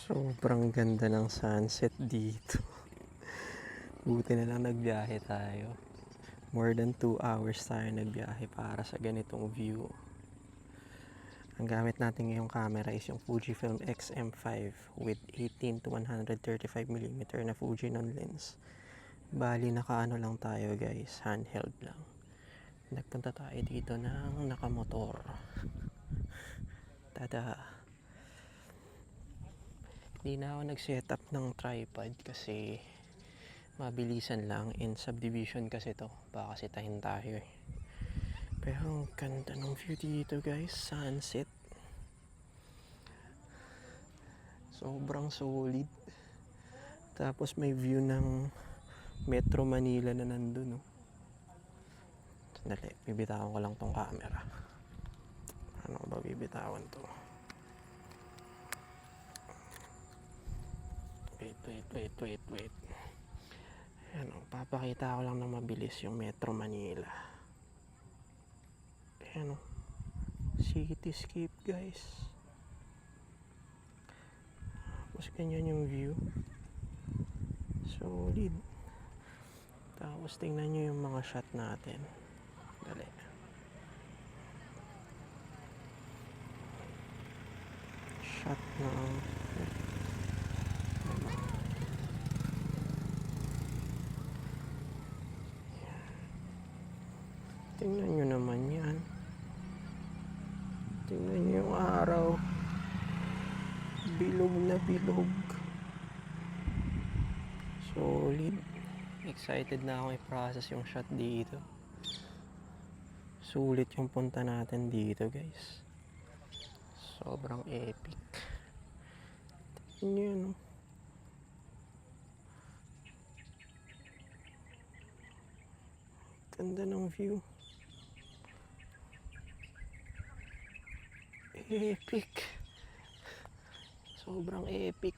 Sobrang ganda ng sunset dito. Buti na lang nagbiyahe tayo. More than 2 hours tayo nagbiyahe para sa ganitong view. Ang gamit natin ngayong camera is yung Fujifilm X-M5 with 18 to 135mm na Fujinon lens. Bali nakaano lang tayo guys, handheld lang. Nagpunta tayo dito ng nakamotor. Tada! Hindi na ako nag-setup ng tripod kasi mabilisan lang. In subdivision kasi to, baka sitahin tayo eh. Pero ang ganda ng view dito guys, sunset. Sobrang solid. Tapos may view ng Metro Manila na nandun. Oh. Sandali, bibitawan ko lang tong camera. Ano ba bibitawan to? Wait. Ayan, papakita ko lang ng mabilis yung Metro Manila. Ayan, cityscape guys. Tapos ganyan yung view. Solid. Tapos tingnan nyo yung mga shot natin. Dali. Shot ng tingnan nyo naman yan. Tingnan nyo yung araw. Bilog na bilog. Solid. Excited na ako i-process yung shot dito. Sulit yung punta natin dito guys. Sobrang epic. Tingnan nyo yan. Ganda ng view. Epic. Sobrang epic.